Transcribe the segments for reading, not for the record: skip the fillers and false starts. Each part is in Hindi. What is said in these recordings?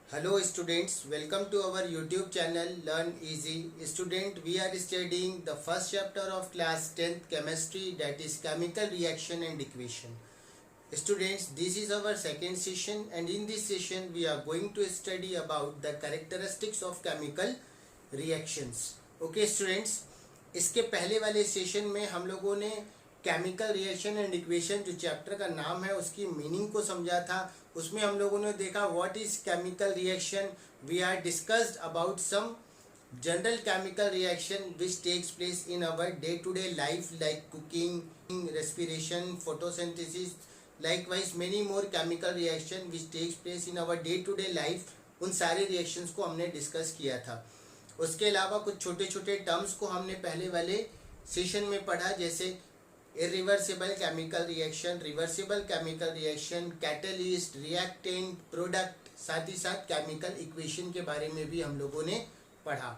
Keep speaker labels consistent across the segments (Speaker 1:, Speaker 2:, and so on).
Speaker 1: Hello students, welcome to our YouTube channel Learn Easy. Student, we are studying the first chapter of class 10th chemistry, that is chemical reaction and equation. Students, this is our second session and in this session we are going to study about the characteristics of chemical reactions. Okay students, इसके पहले वाले सेशन में हम लोगों ने केमिकल रिएक्शन एंड इक्वेशन जो चैप्टर का नाम है उसकी मीनिंग को समझा था। उसमें हम लोगों ने देखा what is chemical reaction, we are discussed about some general chemical reaction which takes place in our day to day life like cooking, respiration, photosynthesis, likewise many more chemical reaction which takes place in our day to day life. उन सारे रिएक्शंस को हमने डिस्कस किया था। उसके अलावा कुछ छोटे छोटे टर्म्स को हमने पहले वाले सेशन में पढ़ा, जैसे irreversible chemical reaction, reversible chemical reaction, catalyst, reactant, product, साथ ही साथ केमिकल इक्वेशन के बारे में भी हम लोगों ने पढ़ा।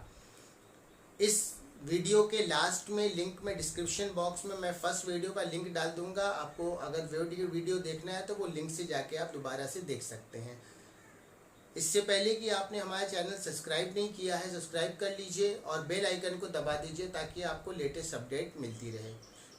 Speaker 1: इस वीडियो के लास्ट में लिंक में डिस्क्रिप्शन बॉक्स में मैं फर्स्ट वीडियो का लिंक डाल दूंगा। आपको अगर वीडियो देखना है तो वो लिंक से जाके आप दोबारा से देख सकते हैं। इससे पहले कि आपने हमारा चैनल सब्सक्राइब नहीं किया है, सब्सक्राइब कर लीजिए और बेल आइकन को दबा दीजिए ताकि आपको लेटेस्ट अपडेट मिलती रहे।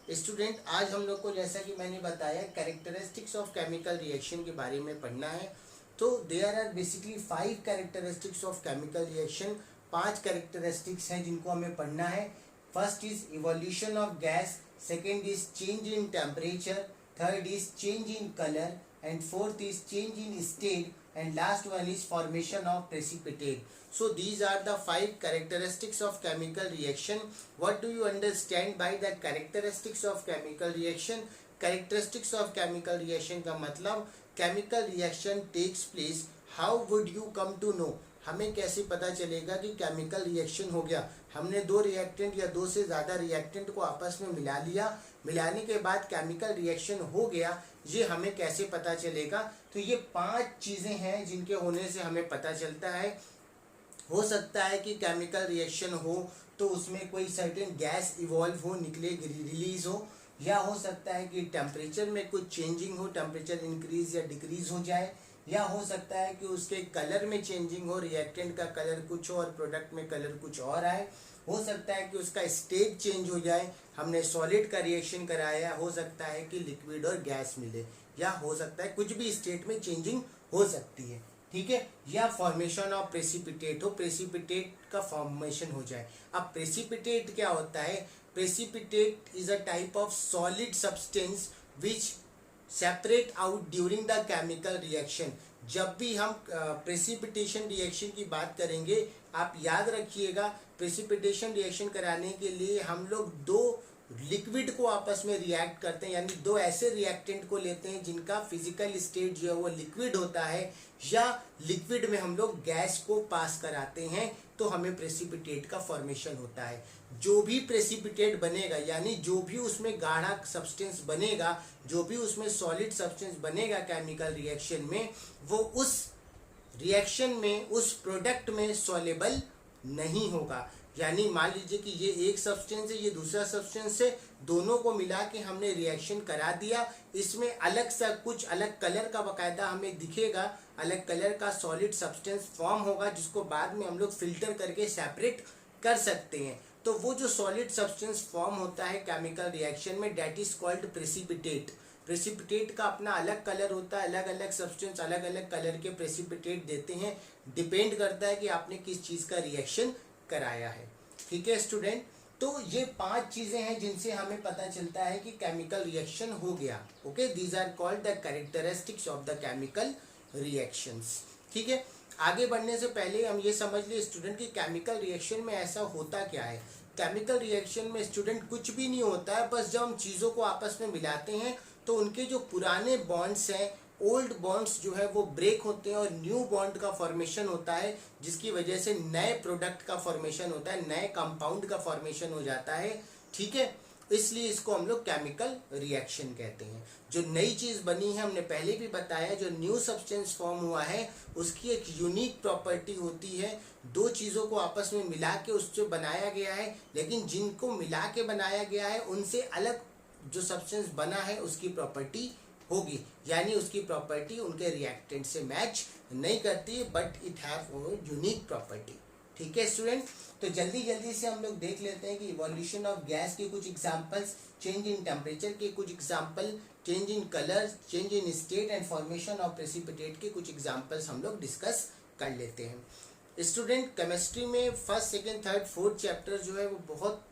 Speaker 1: स्टूडेंट, आज हम लोग को जैसा कि मैंने बताया कैरेक्टरिस्टिक्स ऑफ केमिकल रिएक्शन के बारे में पढ़ना है। तो there are basically 5 characteristics of chemical reaction. 5 characteristics हैं जिनको हमें पढ़ना है। First is evolution of gas, second is change in temperature, third is change in colour and fourth is change in state and last one is formation of precipitate. So these are the 5 characteristics of chemical reaction. What do you understand by the characteristics of chemical reaction? Characteristics of chemical reaction का मतलब chemical reaction takes place, how would you come to know? हमें कैसे पता चलेगा कि केमिकल रिएक्शन हो गया? हमने 2 रिएक्टेंट या 2 से ज़्यादा रिएक्टेंट को आपस में मिला लिया, मिलाने के बाद केमिकल रिएक्शन हो गया, ये हमें कैसे पता चलेगा? तो ये 5 चीज़ें हैं जिनके होने से हमें पता चलता है। हो सकता है कि केमिकल रिएक्शन हो तो उसमें कोई सर्टेन गैस इवॉल्व हो, निकले, रिलीज हो, या हो सकता है कि टेम्परेचर में कुछ चेंजिंग हो, टेम्परेचर इंक्रीज या डिक्रीज हो जाए, या हो सकता है कि उसके कलर में चेंजिंग हो, रिएक्टेंट का कलर कुछ हो और प्रोडक्ट में कलर कुछ और आए। हो सकता है कि उसका स्टेट चेंज हो जाए, हमने सॉलिड का रिएक्शन कराया, हो सकता है कि लिक्विड और गैस मिले, या हो सकता है कुछ भी स्टेट में चेंजिंग हो सकती है, ठीक है। या फॉर्मेशन ऑफ प्रेसिपिटेट हो, प्रेसिपिटेट का फॉर्मेशन हो जाए। अब प्रेसिपिटेट क्या होता है? Precipitate is a type of solid substance which separate out during the chemical reaction. जब भी हम प्रेसिपिटेशन रिएक्शन की बात करेंगे, आप याद रखिएगा, प्रेसिपिटेशन रिएक्शन कराने के लिए हम लोग 2 लिक्विड को आपस में रिएक्ट करते हैं, यानी 2 ऐसे रिएक्टेंट को लेते हैं जिनका फिजिकल स्टेट जो है वो लिक्विड होता है, या लिक्विड में हम लोग गैस को पास कराते हैं, तो हमें प्रेसिपिटेट का फॉर्मेशन होता है। जो भी प्रेसिपिटेट बनेगा, यानी जो भी उसमें गाढ़ा सब्सटेंस बनेगा, जो भी उसमें सॉलिड सब्सटेंस बनेगा केमिकल रिएक्शन में, वो उस रिएक्शन में, उस प्रोडक्ट में सॉल्युबल नहीं होगा। यानी मान लीजिए कि ये एक सब्सटेंस है, ये दूसरा सब्सटेंस है, दोनों को मिला के हमने रिएक्शन करा दिया, इसमें अलग सा कुछ अलग कलर का बकायदा हमें दिखेगा, अलग कलर का सॉलिड सब्सटेंस फॉर्म होगा, जिसको बाद में हम लोग फिल्टर करके सेपरेट कर सकते हैं। तो वो जो सॉलिड सब्सटेंस फॉर्म होता है केमिकल रिएक्शन में, that is called precipitate. Precipitate का अपना अलग कलर होता है, अलग अलग सब्सटेंस अलग अलग कलर के प्रेसिपिटेट देते हैं, डिपेंड करता है कि आपने किस चीज़ का रिएक्शन कराया है, ठीक है स्टूडेंट। तो ये 5 चीजें हैं जिनसे हमें पता चलता है कि केमिकल रिएक्शन हो गया। Okay, these are called the characteristics of the chemical reactions, ठीक है। आगे बढ़ने से पहले हम ये समझ लिए स्टूडेंट कि केमिकल रिएक्शन में ऐसा होता क्या है। केमिकल रिएक्शन में स्टूडेंट कुछ भी नहीं होता है, बस जब हम चीज़ों को आपस में मिलाते हैं तो उनके जो पुराने बॉन्ड्स हैं, ओल्ड बॉन्ड्स जो है वो ब्रेक होते हैं और न्यू बॉन्ड का फॉर्मेशन होता है, जिसकी वजह से नए प्रोडक्ट का फॉर्मेशन होता है, नए कंपाउंड का फॉर्मेशन हो जाता है, ठीक है। इसलिए इसको हम लोग केमिकल रिएक्शन कहते हैं। जो नई चीज़ बनी है, हमने पहले भी बताया, जो न्यू सब्सटेंस फॉर्म हुआ है उसकी एक यूनिक प्रॉपर्टी होती है, 2 चीज़ों को आपस में मिला के उससे बनाया गया है, लेकिन जिनको मिला के बनाया गया है उनसे अलग जो सब्सटेंस बना है उसकी प्रॉपर्टी होगी, यानी उसकी प्रॉपर्टी उनके रिएक्टेंट से मैच नहीं करती, but it have unique property. ठीक है स्टूडेंट, तो जल्दी जल्दी से हम लोग देख लेते हैं कि इवोल्यूशन ऑफ गैस के कुछ एग्जांपल्स, चेंज इन टेम्परेचर के कुछ example, change in colour, change in state and formation of precipitate के कुछ एग्जांपल्स हम लोग डिस्कस कर लेते हैं। स्टूडेंट, केमिस्ट्री में first, second, third, fourth chapter जो है वो बहुत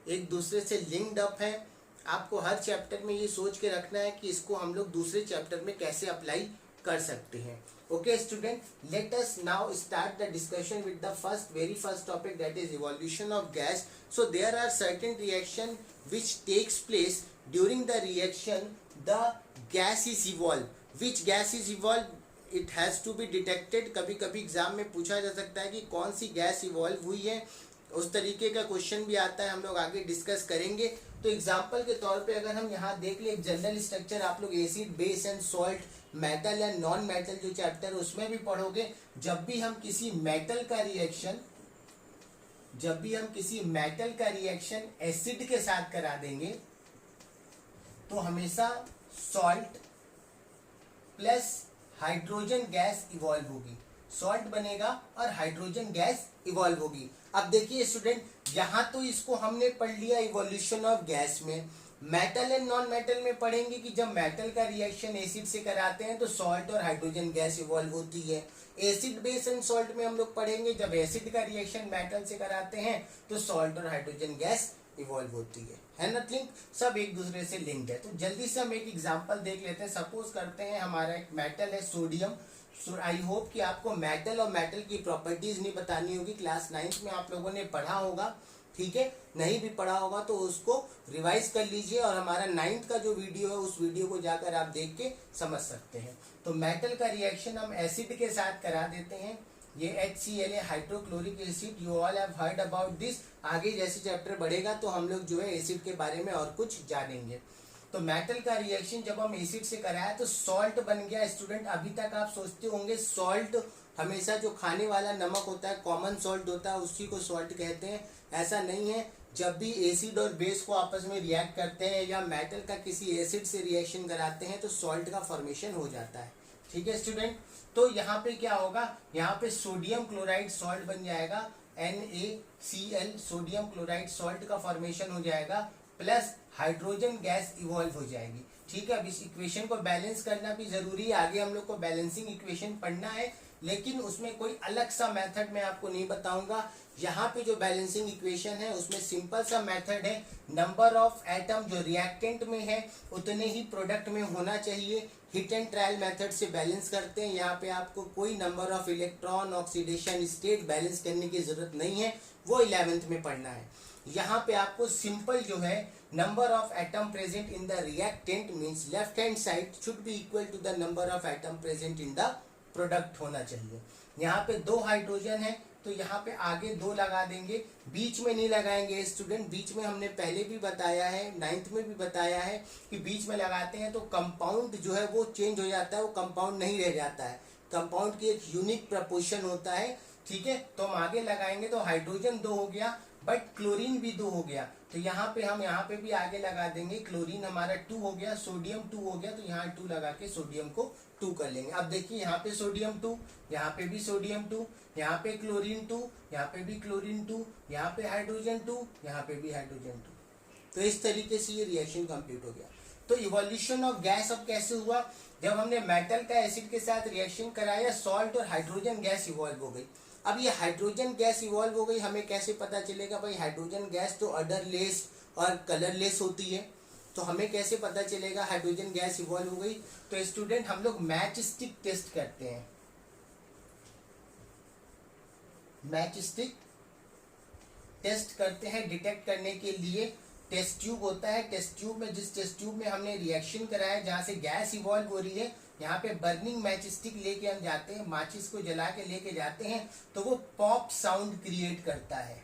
Speaker 1: एक दूसरे से लिंक्ड अप है। आपको हर चैप्टर में ये सोच के रखना है कि इसको हम लोग दूसरे चैप्टर में कैसे अप्लाई कर सकते हैं। Okay student, let us now start the discussion with the very first topic, that is evolution of gas. So there are certain reaction which takes place during the reaction the gas is evolved. Which gas is evolved? It has to be detected. कभी कभी एग्जाम में पूछा जा सकता है कि कौन सी गैस इवॉल्व हुई है, उस तरीके का क्वेश्चन भी आता है, हम लोग आगे डिस्कस करेंगे। तो एग्जाम्पल के तौर पे अगर हम यहाँ देख ले, जनरल स्ट्रक्चर आप लोग acid, base and salt, metal and non metal जो चैप्टर है उसमें भी पढ़ोगे। जब भी हम किसी मेटल का रिएक्शन एसिड के साथ करा देंगे तो हमेशा salt plus hydrogen gas evolve होगी, सॉल्ट बनेगा और हाइड्रोजन गैस इवॉल्व होगी। अब देखिए स्टूडेंट, यहाँ तो इसको हमने पढ़ लिया इवोल्यूशन ऑफ गैस में। मेटल एंड नॉन मेटल में पढ़ेंगे कि जब मेटल का रिएक्शन एसिड से कराते हैं तो सॉल्ट और हाइड्रोजन गैस इवॉल्व होती है। एसिड, बेस एंड सॉल्ट में हम लोग पढ़ेंगे जब एसिड का रिएक्शन मेटल से कराते हैं तो सॉल्ट और हाइड्रोजन गैस इवॉल्व होती है ना लिंक, सब एक दूसरे से लिंक्ड है। तो जल्दी से हम एक एग्जांपल देख लेते हैं। सपोज करते हैं हमारा एक मेटल है सोडियम। आई होप कि आपको मेटल और मेटल की प्रॉपर्टीज नहीं बतानी होगी, क्लास 9th में आप लोगों ने पढ़ा होगा। ठीक है, नहीं भी पढ़ा होगा तो उसको रिवाइज कर लीजिए और हमारा 9th का जो वीडियो है उस वीडियो को जाकर आप देख के समझ सकते हैं। तो मेटल का रिएक्शन हम एसिड के साथ करा देते हैं, ये HCl है, hydrochloric acid. You all have heard about this. आगे जैसे चैप्टर बढ़ेगा तो हम लोग जो है एसिड के बारे में और कुछ जानेंगे। तो मेटल का रिएक्शन जब हम एसिड से कराया तो सॉल्ट बन गया। स्टूडेंट, अभी तक आप सोचते होंगे सॉल्ट हमेशा जो खाने वाला नमक होता है, कॉमन सॉल्ट होता है, उसी को सॉल्ट कहते हैं। ऐसा नहीं है। जब भी एसिड और बेस को आपस में रिएक्ट करते हैं या मेटल का किसी एसिड से रिएक्शन कराते हैं तो सॉल्ट का फॉर्मेशन हो जाता है। ठीक है स्टूडेंट, तो यहाँ पे क्या होगा, यहाँ पे सोडियम क्लोराइड सॉल्ट बन जाएगा, NaCl, सोडियम क्लोराइड सॉल्ट का फॉर्मेशन हो जाएगा, प्लस हाइड्रोजन गैस इवॉल्व हो जाएगी। ठीक है, अब इस इक्वेशन को बैलेंस करना भी जरूरी है। आगे हम लोग को बैलेंसिंग इक्वेशन पढ़ना है, लेकिन उसमें कोई अलग सा मेथड मैं आपको नहीं बताऊंगा। यहाँ पे जो बैलेंसिंग इक्वेशन है उसमें सिंपल सा मेथड है, नंबर ऑफ एटम जो रिएक्टेंट में है उतने ही प्रोडक्ट में होना चाहिए। हिट एंड ट्रायल मेथड से बैलेंस करते हैं। यहाँ पे आपको कोई number of electron, oxidation state balance करने की जरूरत नहीं है, वो 11th में पढ़ना है। यहाँ पे आपको सिंपल जो है number of atom present in the reactant means left hand side should be equal to the number of atom present in the product होना चाहिए। यहाँ पे 2 हाइड्रोजन है तो यहाँ पे आगे 2 लगा देंगे, बीच में नहीं लगाएंगे स्टूडेंट। बीच में हमने पहले भी बताया है, 9th में भी बताया है कि बीच में लगाते हैं तो कंपाउंड जो है वो चेंज हो जाता है, वो कंपाउंड नहीं रह जाता है। कंपाउंड की एक यूनिक प्रपोर्शन होता है। ठीक है, तो हम आगे लगाएंगे तो हाइड्रोजन 2 हो गया, बट क्लोरीन भी 2 हो गया। तो यहाँ पे हम यहाँ पे भी आगे लगा देंगे, क्लोरीन हमारा 2 हो गया, सोडियम 2 हो गया, तो यहाँ 2 लगा के सोडियम को 2 कर लेंगे। अब देखिए यहाँ पे सोडियम 2, यहाँ पे भी सोडियम 2, यहाँ पे क्लोरीन 2, यहाँ पे भी क्लोरीन 2, यहाँ पे हाइड्रोजन 2, यहाँ पे भी हाइड्रोजन 2। तो इस तरीके से ये रिएक्शन कंप्लीट हो गया। तो इवोल्यूशन ऑफ गैस अब कैसे हुआ, जब हमने मेटल का एसिड के साथ रिएक्शन कराया, सॉल्ट और हाइड्रोजन गैस इवॉल्व हो गई। अब ये हाइड्रोजन गैस इवॉल्व हो गई, हमें कैसे पता चलेगा भाई हाइड्रोजन गैस तो अडरलेस और कलरलेस होती है, तो हमें कैसे पता चलेगा हाइड्रोजन गैस इवॉल्व हो गई। तो स्टूडेंट हम लोग मैच स्टिक टेस्ट करते हैं। मैच स्टिक टेस्ट करते हैं डिटेक्ट करने के लिए। टेस्ट ट्यूब होता है, टेस्ट ट्यूब में जिस टेस्ट ट्यूब में हमने रिएक्शन कराया जहां से गैस इवॉल्व हो रही है, यहाँ पे बर्निंग मैच स्टिक लेके हम जाते हैं, माचिस को जला के लेके जाते हैं तो वो पॉप साउंड क्रिएट करता है।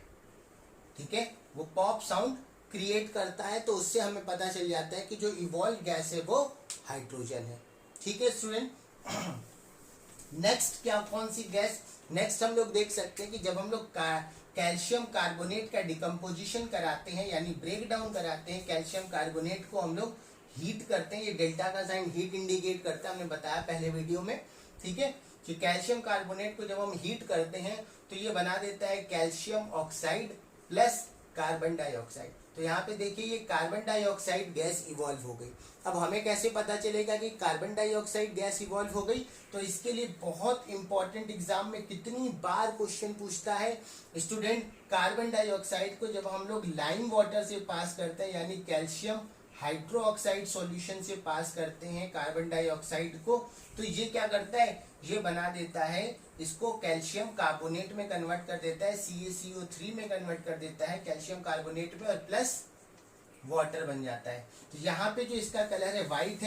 Speaker 1: ठीक है, वो पॉप साउंड क्रिएट करता है, तो उससे हमें पता चल जाता है कि जो इवॉल्व गैस है वो हाइड्रोजन है। ठीक है स्टूडेंट, नेक्स्ट क्या कौन सी गैस, नेक्स्ट हम लोग देख सकते हैं कि जब हम लोग कैल्शियम कार्बोनेट का डिकम्पोजिशन कराते हैं यानी ब्रेक डाउन कराते हैं कैल्शियम कार्बोनेट को हम लोग हीट करते हैं, ये डेल्टा का साइन हीट इंडिकेट करता है, हमने बताया पहले वीडियो में, ठीक है। कि कैल्शियम कार्बोनेट को जब हम हीट करते हैं तो ये बना देता है calcium oxide plus carbon dioxide. तो यहाँ पे देखिए ये कार्बन डाइऑक्साइड गैस इवॉल्व हो गई। अब हमें कैसे पता चलेगा कि कार्बन डाइऑक्साइड गैस इवॉल्व हो गई? तो इसके लिए बहुत इंपॉर्टेंट एग्जाम में कितनी बार क्वेश्चन पूछता है स्टूडेंट, कार्बन डाइऑक्साइड को जब हम लोग लाइम वाटर से पास करते हैं यानी कैल्शियम हाइड्रोक्साइड सॉल्यूशन से पास करते हैं कार्बन डाइऑक्साइड को, तो ये क्या करता है, ये बना देता है इसको कैल्शियम कार्बोनेट में कन्वर्ट कर देता है, CaCO3 में कन्वर्ट कर देता है कैल्शियम कार्बोनेट में, और प्लस वाटर बन जाता है। तो यहाँ पे जो इसका कलर है व्हाइट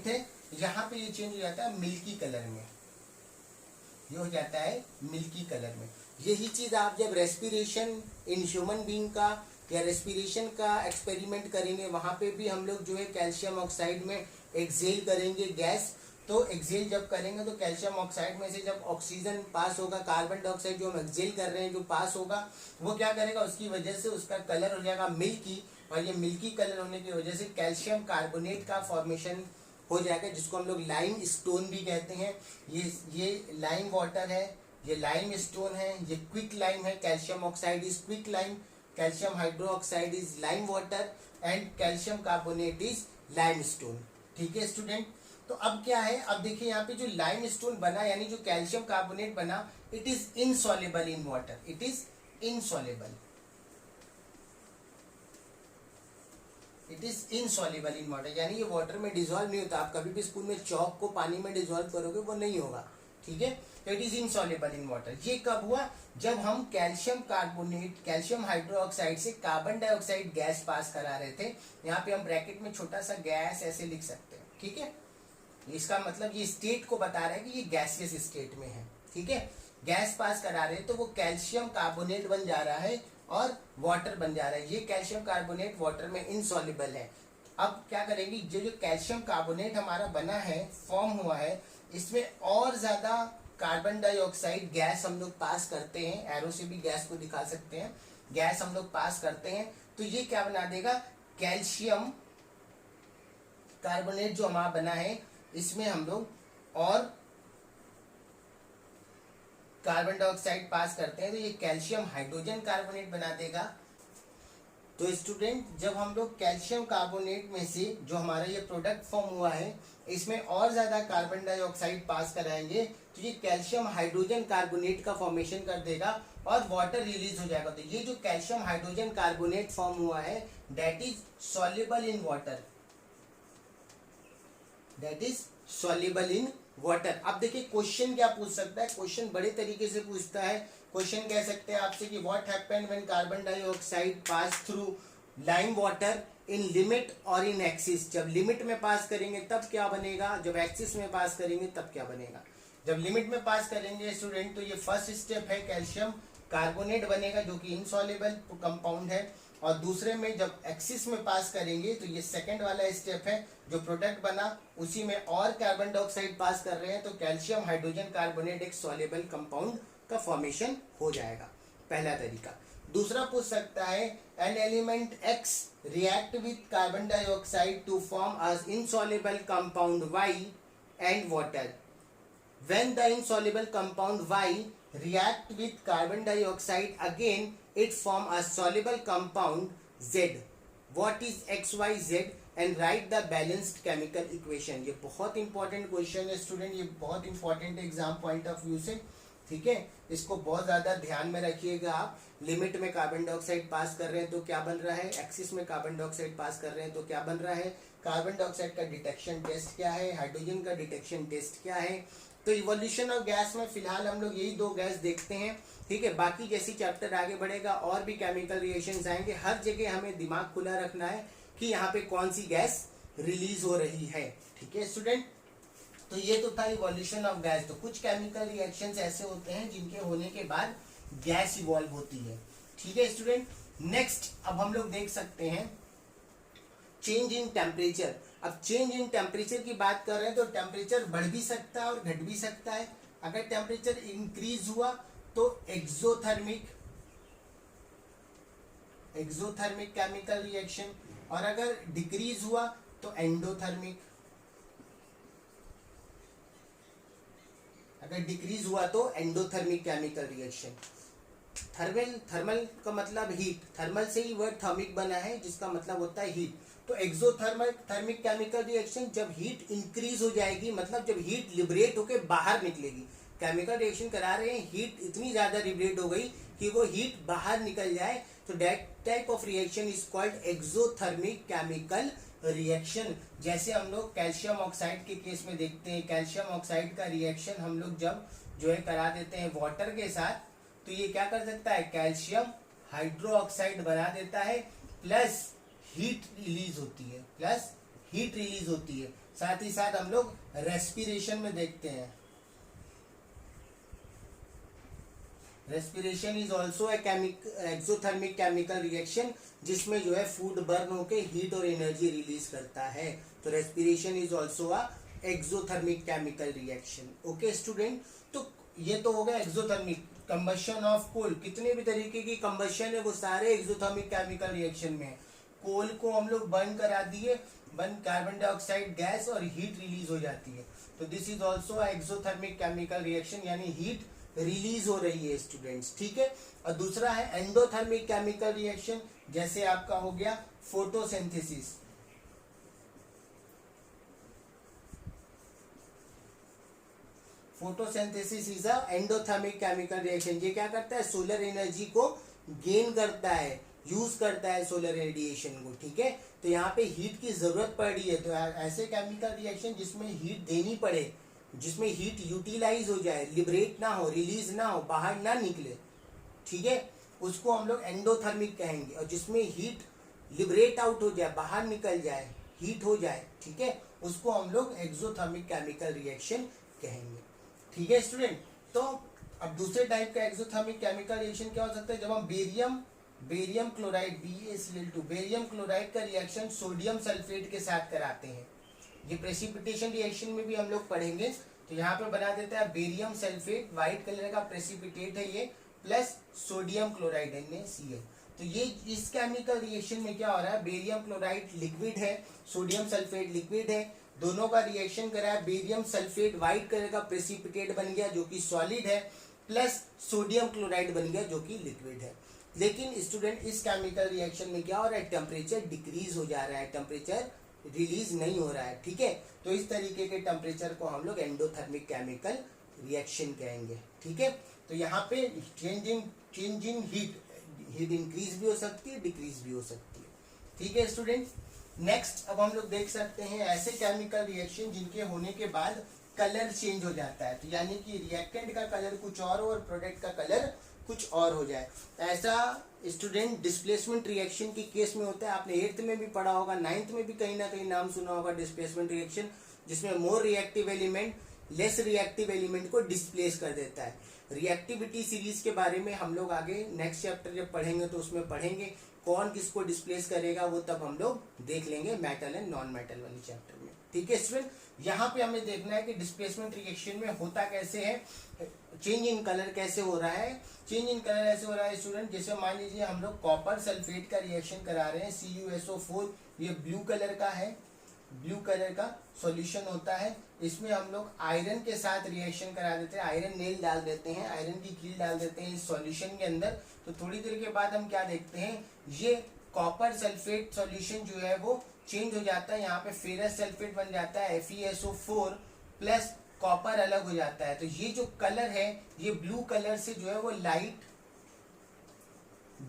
Speaker 1: है, यहाँ पे ये चेंज हो जाता है मिल्की कलर में, ये हो जाता है मिल्की कलर में। यही चीज आप जब रेस्पिरेशन इन ह्यूमन बीइंग का या रेस्पिरेशन का एक्सपेरिमेंट करेंगे, वहां पे भी हम लोग जो है कैल्शियम ऑक्साइड में एक्सेल करेंगे गैस। तो एक्सेल जब करेंगे तो कैल्शियम ऑक्साइड में से जब ऑक्सीजन पास होगा, कार्बन डाइऑक्साइड जो हम एक्सेल कर रहे हैं जो पास होगा, वो क्या करेगा, उसकी वजह से उसका कलर हो जाएगा मिल्की, और ये मिल्की कलर होने की वजह से कैल्शियम कार्बोनेट का फॉर्मेशन हो जाएगा, जिसको हम लोग लाइम स्टोन भी कहते हैं। ये लाइम वाटर है, ये लाइम स्टोन है, ये क्विक लाइम है, calcium oxide is quick lime, calcium hydroxide is lime water and calcium carbonate is lime stone. ठीक है स्टूडेंट, तो अब क्या है, अब देखिए यहाँ पे जो लाइम स्टोन बना यानी जो कैल्शियम कार्बोनेट बना, it is insoluble in water, it is insoluble, it is insoluble in water, यानी ये वाटर में डिजोल्व नहीं होता। आप कभी भी स्कूल में चौक को पानी में डिजोल्व करोगे वो नहीं होगा, ठीक है। तो it is insoluble in water. ये कब हुआ, जब हम कैल्शियम कार्बोनेट कैल्शियम हाइड्रोक्साइड से कार्बन डाइऑक्साइड गैस पास करा रहे थे। यहाँ पे हम ब्रैकेट में छोटा सा गैस ऐसे लिख सकते हैं, ठीक है। इसका मतलब ये स्टेट को बता रहा है कि ये गैसियस स्टेट में है, ठीक है। गैस पास करा रहे हैं तो वो कैल्शियम कार्बोनेट बन जा रहा है और वाटर बन जा रहा है। ये कैल्शियम कार्बोनेट वाटर में इनसॉल्युबल है। अब क्या करेंगे, जो कैल्शियम कार्बोनेट हमारा बना है, फॉर्म हुआ है, इसमें और ज्यादा कार्बन डाइऑक्साइड गैस हम लोग पास करते हैं, एरो से भी गैस को दिखा सकते हैं, गैस हम लोग पास करते हैं तो ये क्या बना देगा, कैल्शियम कार्बोनेट जो हमारा बना है इसमें हम लोग और कार्बन डाइऑक्साइड पास करते हैं तो ये कैल्शियम हाइड्रोजन कार्बोनेट बना देगा। तो स्टूडेंट, जब हम लोग कैल्शियम कार्बोनेट में से जो हमारा ये प्रोडक्ट फॉर्म हुआ है इसमें और ज्यादा कार्बन डाइऑक्साइड पास कराएंगे तो ये कैल्शियम हाइड्रोजन कार्बोनेट का फॉर्मेशन कर देगा और वाटर रिलीज हो जाएगा। तो ये जो कैल्शियम हाइड्रोजन कार्बोनेट फॉर्म हुआ है that is soluble in water, that is soluble in water. अब देखिए क्वेश्चन क्या पूछ सकता है, क्वेश्चन बड़े तरीके से पूछता है। क्वेश्चन कह सकते हैं आपसे कि what happened when carbon dioxide pass through lime water in limit और इन एक्सिस। जब लिमिट में पास करेंगे तब क्या बनेगा, जब एक्सिस में पास करेंगे तब क्या बनेगा। जब लिमिट में पास करेंगे स्टूडेंट तो ये फर्स्ट स्टेप है, कैल्शियम कार्बोनेट बनेगा जो कि इनसॉल्युबल कंपाउंड है, और दूसरे में जब एक्सिस में पास करेंगे तो ये सेकंड वाला स्टेप है, जो प्रोडक्ट बना उसी में और कार्बन डाइऑक्साइड पास कर रहे हैं तो कैल्शियम हाइड्रोजन कार्बोनेट एक सॉल्युबल कंपाउंड का फॉर्मेशन हो जाएगा, पहला तरीका। दूसरा पूछ सकता है, an element X react with carbon dioxide to form a insoluble compound Y and water. When the insoluble compound Y react with carbon dioxide again, it form a soluble compound Z. What is XYZ? And write the balanced chemical equation. ये बहुत इंपॉर्टेंट क्वेश्चन है स्टूडेंट, ये बहुत इंपॉर्टेंट है एग्जाम पॉइंट ऑफ व्यू से, ठीक है। इसको बहुत ज्यादा ध्यान में रखिएगा आप। लिमिट में कार्बन डाइऑक्साइड पास कर रहे हैं तो क्या बन रहा है, एक्सिस में कार्बन डाइऑक्साइड पास कर रहे हैं तो क्या बन रहा है, कार्बन डाइऑक्साइड का डिटेक्शन टेस्ट क्या है, हाइड्रोजन का डिटेक्शन टेस्ट क्या है। तो इवोल्यूशन ऑफ गैस में फिलहाल हम लोग यही दो गैस देखते हैं, ठीक है। बाकी जैसी चैप्टर आगे बढ़ेगा और भी केमिकल रिएक्शंस आएंगे। हर जगह हमें दिमाग खुला रखना है कि यहाँ पे कौन सी गैस रिलीज हो रही है, ठीक है स्टूडेंट। तो ये तो था इवोल्यूशन ऑफ गैस। तो कुछ केमिकल रिएक्शंस ऐसे होते हैं जिनके होने के बाद गैस इवॉल्व होती है, ठीक है स्टूडेंट। नेक्स्ट अब हम लोग देख सकते हैं चेंज इन टेम्परेचर। अब चेंज इन टेम्परेचर की बात कर रहे हैं तो टेम्परेचर बढ़ भी सकता है और घट भी सकता है। अगर टेम्परेचर इंक्रीज हुआ तो एक्सोथर्मिक केमिकल रिएक्शन, और अगर डिक्रीज हुआ तो एंडोथर्मिक। अगर डिक्रीज हुआ तो एंडोथर्मिक केमिकल रिएक्शन। थर्मल का मतलब हीट, थर्मल से ही वर्ड थर्मिक बना है जिसका मतलब होता है हीट। तो एक्सोथर्मिक केमिकल रिएक्शन जब हीट इंक्रीज हो जाएगी, मतलब जब हीट लिबरेट होकर बाहर निकलेगी। केमिकल रिएक्शन करा रहे हैं, हीट इतनी ज्यादा लिबरेट हो गई कि वो हीट बाहर निकल जाए, तो that type of reaction is called exothermic chemical reaction. जैसे हम लोग कैल्शियम ऑक्साइड के केस में देखते हैं, कैल्शियम ऑक्साइड का रिएक्शन हम लोग जब जो है करा देते हैं वाटर के साथ, तो ये क्या कर सकता है, कैल्शियम हाइड्रोक्साइड बना देता है, प्लस हीट रिलीज होती है, प्लस हीट रिलीज होती है। साथ ही साथ हम लोग रेस्पिरेशन में देखते हैं, respiration is also exothermic chemical reaction, जिसमें जो है फूड बर्न होके हीट और एनर्जी रिलीज करता है। तो respiration is also a exothermic chemical reaction. Okay student, तो ये तो हो गया एक्सोथर्मिक। कंबशन ऑफ कोल, कितने भी तरीके की कंबशन है वो सारे एक्सोथर्मिक केमिकल रिएक्शन में है। कोल को हम लोग बर्न करा दिए, बर्न कार्बन डाइऑक्साइड गैस और हीट रिलीज हो जाती है, तो this is also exothermic chemical reaction, यानी हीट रिलीज हो रही है स्टूडेंट्स, ठीक है। और दूसरा है एंडोथर्मिक केमिकल रिएक्शन, जैसे आपका हो गया photosynthesis. Photosynthesis is a endothermic chemical reaction. ये क्या करता है, सोलर एनर्जी को गेन करता है, यूज करता है सोलर रेडिएशन को, ठीक है। तो यहाँ पे हीट की जरूरत पड़ रही है, तो ऐसे केमिकल रिएक्शन जिसमें हीट देनी पड़े, जिसमें हीट यूटिलाइज हो जाए, लिबरेट ना हो, रिलीज ना हो, बाहर ना निकले, ठीक है, उसको हम लोग एंडोथर्मिक कहेंगे। और जिसमें हीट लिबरेट आउट हो जाए, बाहर निकल जाए, हीट हो जाए, ठीक है, उसको हम लोग एक्सोथर्मिक केमिकल रिएक्शन कहेंगे, ठीक है स्टूडेंट। तो अब दूसरे टाइप का एक्सोथर्मिक केमिकल रिएक्शन क्या हो सकता है, जब हम barium chloride BaCl2 barium chloride का रिएक्शन सोडियम सल्फेट के साथ कराते हैं। ये प्रेसिपिटेशन रिएक्शन में भी हम लोग पढ़ेंगे। तो यहाँ पे बना देता है बेरियम सल्फेट, व्हाइट कलर का प्रेसिपिटेट है ये, प्लस सोडियम क्लोराइड NaCl। तो ये इस केमिकल रिएक्शन में क्या हो रहा है, बेरियम क्लोराइड लिक्विड है, सोडियम सल्फेट लिक्विड है, दोनों का रिएक्शन करा है, बेरियम सल्फेट व्हाइट कलर का प्रेसिपिटेट बन गया जो कि सॉलिड है, प्लस सोडियम क्लोराइड बन गया जो कि लिक्विड है। लेकिन स्टूडेंट इस केमिकल रिएक्शन में क्या हो रहा है, टेम्परेचर डिक्रीज हो जा रहा है, टेम्परेचर रिलीज नहीं हो रहा है, ठीक है। तो इस तरीके के टेम्परेचर को हम लोग एंडोथर्मिक केमिकल रिएक्शन कहेंगे, ठीक है। तो यहाँ पे चेंज इन हीट इंक्रीज भी हो सकती है, डिक्रीज भी हो सकती है, ठीक है स्टूडेंट। नेक्स्ट अब हम लोग देख सकते हैं ऐसे केमिकल रिएक्शन जिनके होने के बाद कलर चेंज हो जाता है, तो यानी कि रिएक्टेंट का कलर कुछ और हो और प्रोडक्ट का कलर कुछ और हो जाए। ऐसा स्टूडेंट डिस्प्लेसमेंट रिएक्शन की केस में होता है, आपने 8th में भी पढ़ा होगा, 9th में भी कहीं ना कहीं नाम सुना होगा डिस्प्लेसमेंट रिएक्शन, जिसमें more reactive element less reactive element को डिस्प्लेस कर देता है। रिएक्टिविटी सीरीज के बारे में हम लोग आगे नेक्स्ट चैप्टर जब पढ़ेंगे तो उसमें पढ़ेंगे कौन किसको डिस्प्लेस करेगा, वो तब हम लोग देख लेंगे मेटल एंड नॉन मेटल वाली चैप्टर में, ठीक है स्टूडेंट। यहाँ पे हमें देखना है कि डिस्प्लेसमेंट रिएक्शन में होता कैसे है, चेंज इन कलर कैसे हो रहा है। चेंज इन कलर ऐसे हो रहा है स्टूडेंट, जैसे मान लीजिए हम लोग कॉपर सल्फेट का रिएक्शन करा रहे हैं, CuSO4, ये ब्लू कलर का है, ब्लू कलर का सॉल्यूशन होता है। इसमें हम लोग आयरन के साथ रिएक्शन करा देते हैं, आयरन नेल डाल देते हैं, आयरन की कील डाल देते हैं इस सॉल्यूशन के अंदर। तो थोड़ी देर के बाद हम क्या देखते हैं, ये कॉपर सल्फेट सॉल्यूशन जो है वो चेंज हो जाता है, यहाँ पे फेरस सल्फेट बन जाता है FeSO4 प्लस कॉपर अलग हो जाता है। तो ये जो कलर है ये ब्लू कलर से जो है वो लाइट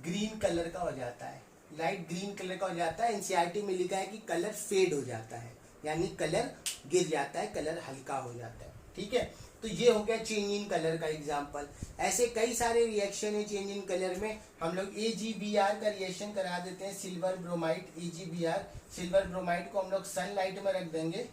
Speaker 1: ग्रीन कलर का हो जाता है, लाइट ग्रीन कलर का हो जाता है। एनसीईआरटी में लिखा है कि कलर फेड हो जाता है, यानी कलर गिर जाता है, कलर हल्का हो जाता है, ठीक है। तो ये हो गया चेंज इन कलर का एग्जांपल। ऐसे कई सारे रिएक्शन है चेंज इन कलर में। हम लोग AgBr का रिएक्शन करा देते हैं, silver bromide AgBr। Silver bromide को हम लोग सनलाइट में रख देंगे,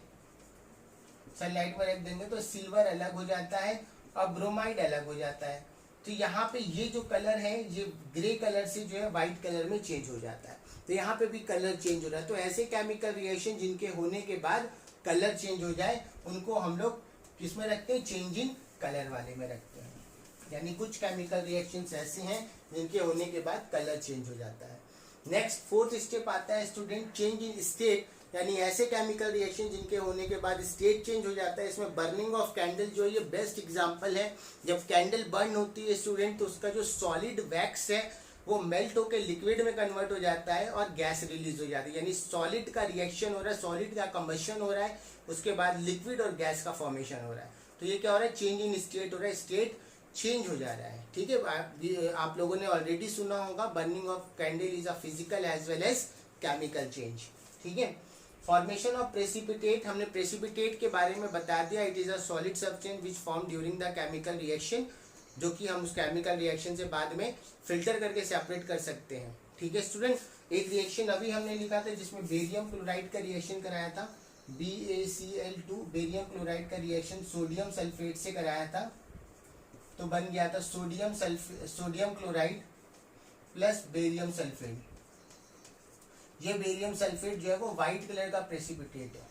Speaker 1: सनलाइट में रख देंगे तो सिल्वर अलग हो जाता है और ब्रोमाइड अलग हो जाता है। तो यहाँ पे ये जो कलर है ये ग्रे कलर से जो है व्हाइट कलर में चेंज हो जाता है, तो यहाँ पे भी कलर चेंज हो रहा है। तो ऐसे केमिकल रिएक्शन जिनके होने के बाद कलर चेंज हो जाए उनको हम लोग किस में रखते हैं, चेंज इन कलर वाले में रखते हैं। यानी कुछ केमिकल रिएक्शंस ऐसे हैं जिनके होने के बाद कलर चेंज हो जाता है। नेक्स्ट फोर्थ स्टेप आता है स्टूडेंट चेंज इन स्टेट, यानी ऐसे केमिकल रिएक्शन जिनके होने के बाद स्टेट चेंज हो जाता है। इसमें बर्निंग ऑफ कैंडल जो है ये बेस्ट एग्जांपल है। जब कैंडल बर्न होती है स्टूडेंट तो उसका जो सॉलिड वैक्स है वो मेल्ट होकर लिक्विड में कन्वर्ट हो जाता है और गैस रिलीज हो जाती है, यानी सॉलिड का रिएक्शन हो रहा है, सॉलिड का कंबशन हो रहा है, उसके बाद लिक्विड और गैस का फॉर्मेशन हो रहा है। तो ये क्या हो रहा है, चेंज इन स्टेट हो रहा है, स्टेट चेंज हो जा रहा है। ठीक है, आप लोगों ने ऑलरेडी सुना होगा burning of candle is a physical as well as chemical change. ठीक है, फॉर्मेशन ऑफ प्रेसिपिटेट, हमने प्रेसिपिटेट के बारे में बता दिया। It is a solid substance which form during the chemical reaction, जो कि हम उस केमिकल रिएक्शन से बाद में फिल्टर करके सेपरेट कर सकते हैं। ठीक है स्टूडेंट, एक रिएक्शन अभी हमने लिखा था जिसमें बेरियम क्लोराइड का रिएक्शन कराया था, BaCl2 बेरियम क्लोराइड का रिएक्शन सोडियम सल्फेट से कराया था, तो बन गया था sodium chloride plus barium sulphate. ये बेरियम सल्फेट जो है वो व्हाइट कलर का प्रेसिपिटेट है,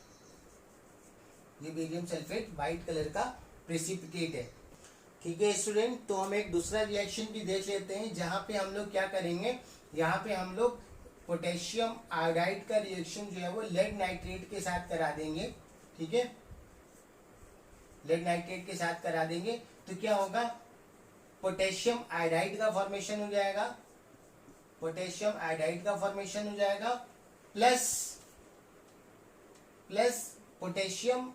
Speaker 1: ये बेरियम सल्फेट व्हाइट कलर का प्रेसिपिटेट है। ठीक है स्टूडेंट, तो हम एक दूसरा रिएक्शन भी देख लेते हैं जहां पे हम लोग क्या करेंगे, यहाँ पे हम लोग पोटेशियम आयोडाइड का रिएक्शन जो है वो लेड नाइट्रेट के साथ करा देंगे। ठीक है, लेड नाइट्रेट के साथ करा देंगे तो क्या होगा, पोटेशियम आयोडाइड का फॉर्मेशन हो जाएगा, पोटेशियम आयोडाइड का फॉर्मेशन हो जाएगा प्लस पोटेशियम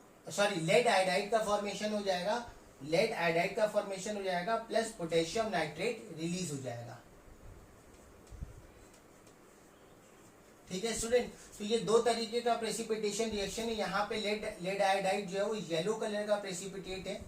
Speaker 1: लेड आयोडाइड का फॉर्मेशन हो जाएगा, लेड आयोडाइड का फॉर्मेशन हो जाएगा प्लस पोटेशियम नाइट्रेट रिलीज हो जाएगा। ठीक है स्टूडेंट, तो ये दो तरीके का प्रेसिपिटेशन रिएक्शन है। यहाँ पे लेड आयोडाइड जो है वो येलो कलर का प्रेसिपिटेट है,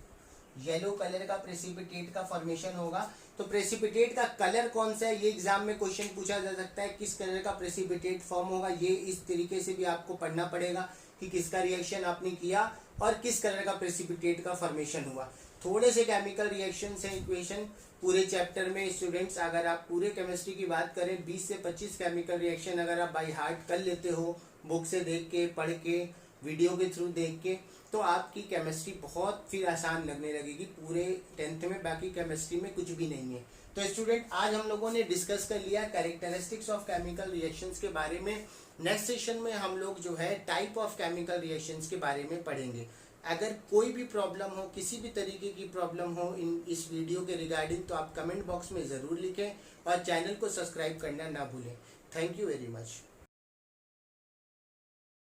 Speaker 1: येलो कलर का प्रेसिपिटेट का फॉर्मेशन होगा। तो प्रेसिपिटेट का कलर कौन सा है, ये एग्जाम में क्वेश्चन पूछा जा सकता है, किस कलर का प्रेसिपिटेट फॉर्म होगा, ये इस तरीके से भी आपको पढ़ना पड़ेगा कि किसका रिएक्शन आपने किया और किस कलर का प्रेसिपिटेट का फॉर्मेशन हुआ। थोड़े से केमिकल रिएक्शन से इक्वेशन पूरे चैप्टर में स्टूडेंट्स, अगर आप पूरे केमिस्ट्री की बात करें 20 से 25 केमिकल रिएक्शन अगर आप बाय हार्ट कर लेते हो, बुक से देख के, पढ़ के, वीडियो के थ्रू देख के, तो आपकी केमिस्ट्री बहुत फिर आसान लगने लगेगी पूरे 10th में। बाकी केमिस्ट्री में कुछ भी नहीं है। तो स्टूडेंट, आज हम लोगों ने डिस्कस कर लिया कैरेक्टरिस्टिक्स ऑफ केमिकल रिएक्शंस के बारे में। नेक्स्ट सेशन में हम लोग जो है टाइप ऑफ केमिकल रिएक्शंस के बारे में पढ़ेंगे। अगर कोई भी प्रॉब्लम हो, किसी भी तरीके की प्रॉब्लम हो इस वीडियो के रिगार्डिंग, तो आप कमेंट बॉक्स में ज़रूर लिखें और चैनल को सब्सक्राइब करना ना भूलें। Thank you very much.